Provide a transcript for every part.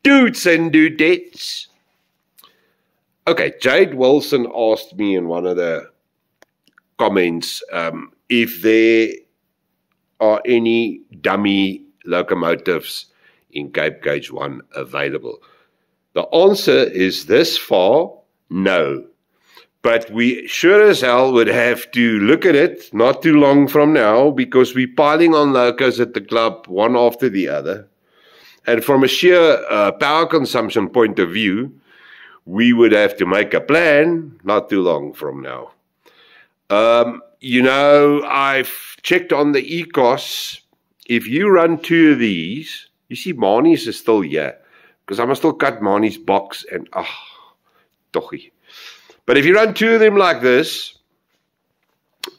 Dudes and dudettes. Okay, Jade Wilson asked me in one of the comments if there are any dummy locomotives in Cape Gauge 1 available. The answer is this far, no. But we sure as hell would have to look at it not too long from now, because we're piling on locos at the club one after the other. And from a sheer power consumption point of view, we would have to make a plan not too long from now. You know, I've checked on the ECOS. If you run 2 of these, you see Marnie's is still here, because I must still cut Marnie's box and, tochie. But if you run 2 of them like this,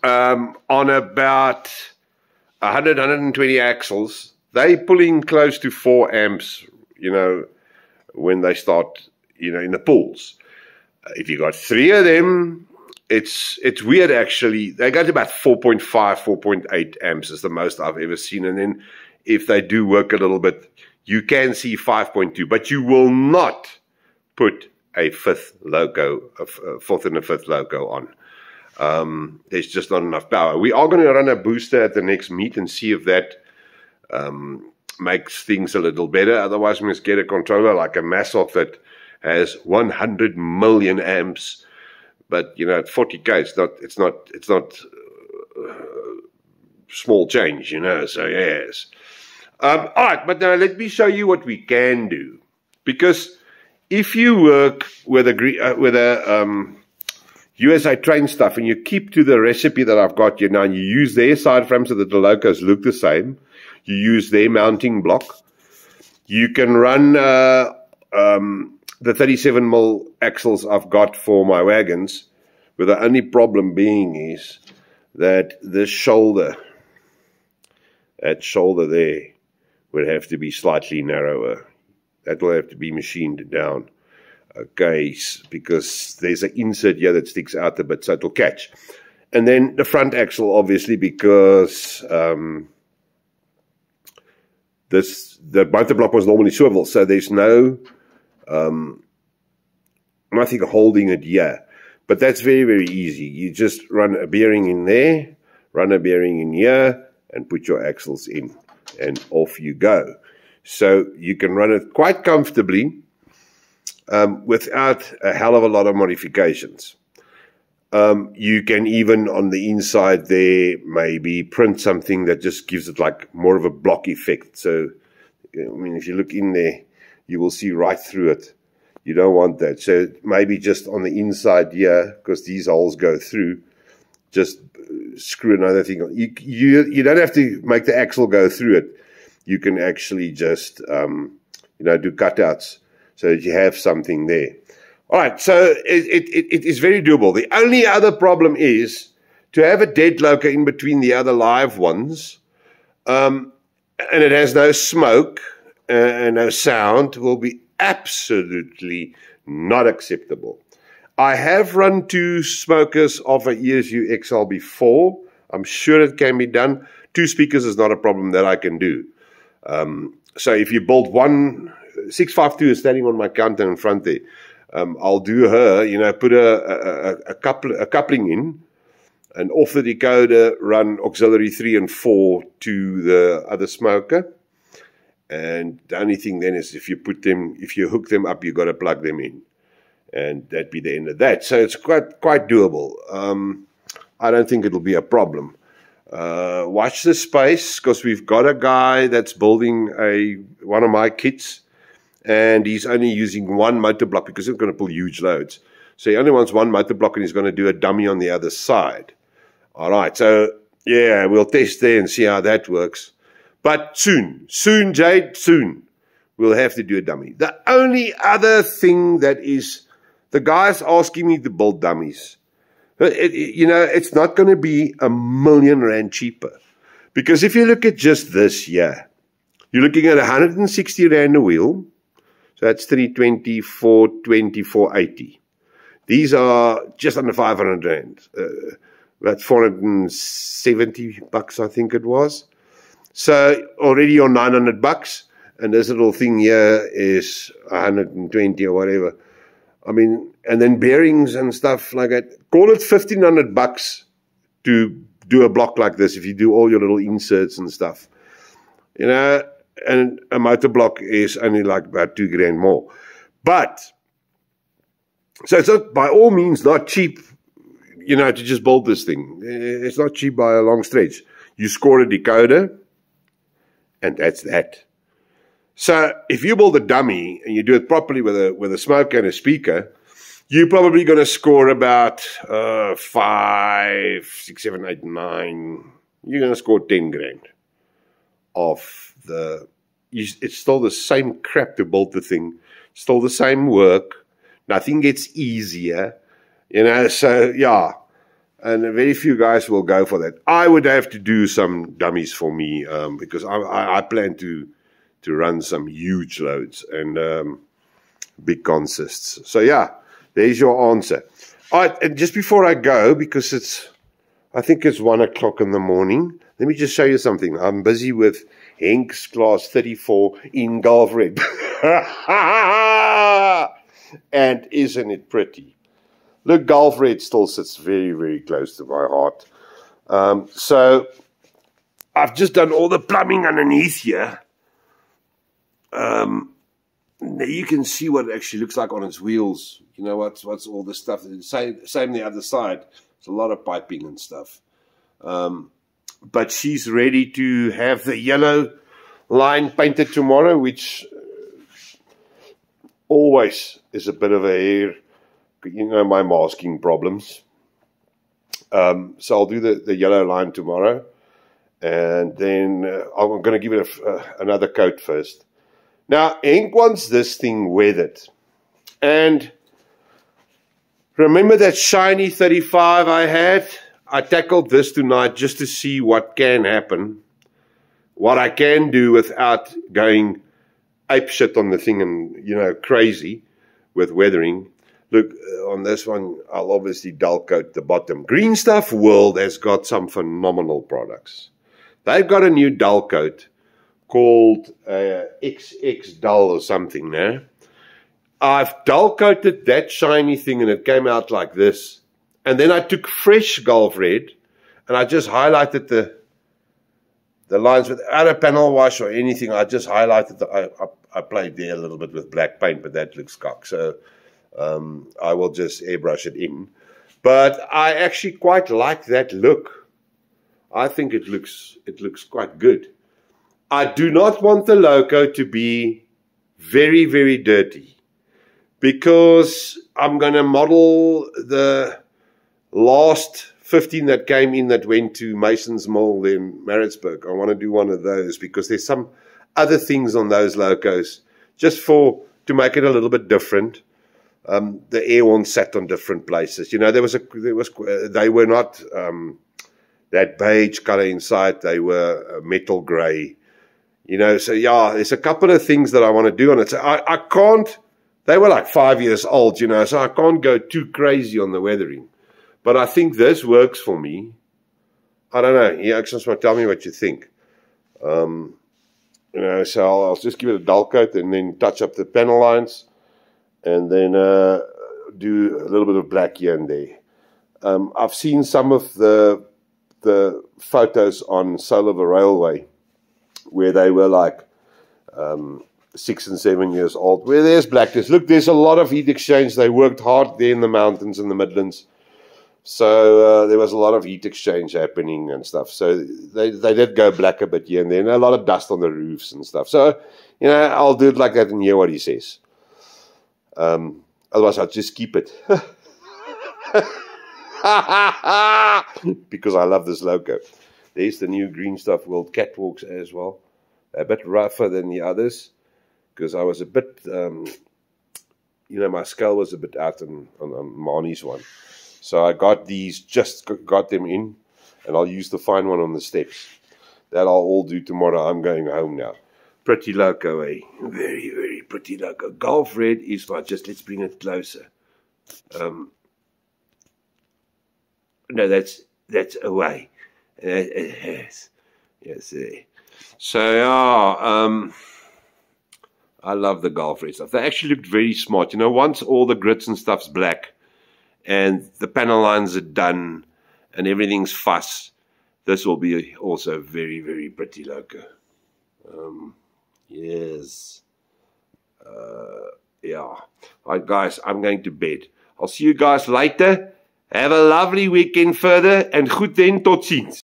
on about 100, 120 axles, they pulling close to 4 amps, you know, when they start, you know, in the pulls. If you got 3 of them, it's weird actually. They got about 4.5, 4.8 amps is the most I've ever seen. And then if they do work a little bit, you can see 5.2, but you will not put a 5th loco, a 4th and a 5th loco on. There's just not enough power. We are going to run a booster at the next meet and see if that makes things a little better. Otherwise, we must get a controller like a Massoff that has 100 million amps. But you know, at 40K, it's not small change, you know. So yes. All right, but now let me show you what we can do, because if you work with a USA train stuff and you keep to the recipe that I've got here now, and you use their side frames so that the locos look the same, you use their mounting block, you can run the 37mm axles I've got for my wagons, but the only problem being is that this shoulder, that shoulder there, would have to be slightly narrower. That will have to be machined down, okay, because there's an insert here that sticks out a bit, so it'll catch. And then the front axle, obviously, because the motor block was normally swivel, so there's no nothing holding it here. But that's very, very easy. You just run a bearing in there, run a bearing in here, and put your axles in, and off you go. So you can run it quite comfortably without a hell of a lot of modifications. You can even on the inside there maybe print something that just gives it like more of a block effect. So, I mean, if you look in there, you will see right through it. You don't want that. So maybe just on the inside here, because these holes go through, just screw another thing on. You don't have to make the axle go through it. You can actually just, you know, do cutouts so that you have something there. All right, so it is very doable. The only other problem is to have a dead loco in between the other live ones, and it has no smoke and no sound, will be absolutely not acceptable. I have run 2 smokers of a ESU XL before. I'm sure it can be done. 2 speakers is not a problem that I can do. So if you build one, 652 is standing on my counter in front there. I'll do her, you know, put a coupling in, and off the decoder run auxiliary 3 and 4 to the other smoker. And the only thing then is if you hook them up, you've got to plug them in. And that'd be the end of that. So it's quite doable. I don't think it'll be a problem. Watch the space, because we've got a guy that's building one of my kits, and he's only using 1 motor block because he's going to pull huge loads. So he only wants 1 motor block, and he's going to do a dummy on the other side. All right, so yeah, we'll test there and see how that works. But soon, Jade, soon, we'll have to do a dummy. The only other thing that is, the guy's asking me to build dummies. You know, it's not going to be R1,000,000 cheaper. Because if you look at just this here, you're looking at 160 Rand a wheel. So that's 320, 420, 480. These are just under 500 Rand. That's 470 bucks, I think it was. So already on 900 bucks. and this little thing here is 120 or whatever. I mean, and then bearings and stuff like that. Call it $1,500 to do a block like this if you do all your little inserts and stuff. You know, and a motor block is only like about $2,000 more. But, so it's not, by all means, not cheap, you know, to just build this thing. It's not cheap by a long stretch. You score a decoder, and that's that. So if you build a dummy and you do it properly with a smoker and a speaker, you're probably going to score about 5, 6, 7, 8, 9. You're going to score $10,000 off the. It's still the same crap to build the thing. Still the same work. Nothing gets easier, you know. So yeah, and very few guys will go for that. I would have to do some dummies for me because I plan to run some huge loads and big consists. So yeah, there's your answer. All right, and just before I go, because I think it's 1 o'clock in the morning, let me just show you something. I'm busy with Henk's Class 34 in Gulf Red. And isn't it pretty? Look, Gulf Red still sits very, very close to my heart. So I've just done all the plumbing underneath here. There you can see what it actually looks like on its wheels. You know what's all the stuff. Same the other side. There's a lot of piping and stuff. But she's ready to have the yellow line painted tomorrow, which always is a bit of a hair. You know, my masking problems. So I'll do the yellow line tomorrow. And then I'm going to give it another coat first. Now, Henk wants this thing weathered. And remember that shiny 35 I had? I tackled this tonight just to see what can happen. What I can do without going apeshit on the thing and, you know, crazy with weathering. Look, on this one, I'll obviously dull coat the bottom. Green Stuff World has got some phenomenal products. They've got a new dull coat called XX Dull or something now. I've dull coated that shiny thing and it came out like this. And then I took fresh Gulf Red and I just highlighted the lines without a panel wash or anything. I just highlighted I played there a little bit with black paint, but that looks cock. So I will just airbrush it in. But I actually quite like that look. I think it looks quite good. I do not want the loco to be very, very dirty because I'm going to model the last 15 that came in that went to Mason's Mill in Maritzburg. I want to do one of those because there's some other things on those locos just to make it a little bit different. The air horn sat on different places. You know, they were not that beige color inside. They were metal gray. You know, so yeah, there's a couple of things that I want to do on it. So I can't, they were like 5 years old, you know, so I can't go too crazy on the weathering. But I think this works for me. I don't know. Yeah, just tell me what you think. You know, so I'll just give it a dull coat and then touch up the panel lines and then do a little bit of black here and there. I've seen some of the photos on Soul of a Railway where they were like 6 and 7 years old, where there's blackness. Look, there's a lot of heat exchange. They worked hard there in the mountains in the Midlands. So there was a lot of heat exchange happening and stuff. So they did go black a bit here and there, and a lot of dust on the roofs and stuff. So, you know, I'll do it like that and hear what he says. Otherwise, I'll just keep it. Because I love this logo. There's the new Green Stuff World catwalks as well. A bit rougher than the others because I was a bit, you know, my skull was a bit out on Marnie's one. So I got these, just got them in, and I'll use the fine one on the steps. That I'll all do tomorrow. I'm going home now. Pretty loco, eh? Very, very pretty loco. Gulf Red is like, just let's bring it closer. No, that's away. Yes. So yeah, I love the Gulf red stuff. They actually looked very smart. You know, once all the grits and stuff's black and the panel lines are done and everything's fuss, this will be also very, very pretty loco. Yes. Yeah. All right, guys, I'm going to bed. I'll see you guys later. Have a lovely weekend further. En goed then, tot ziens.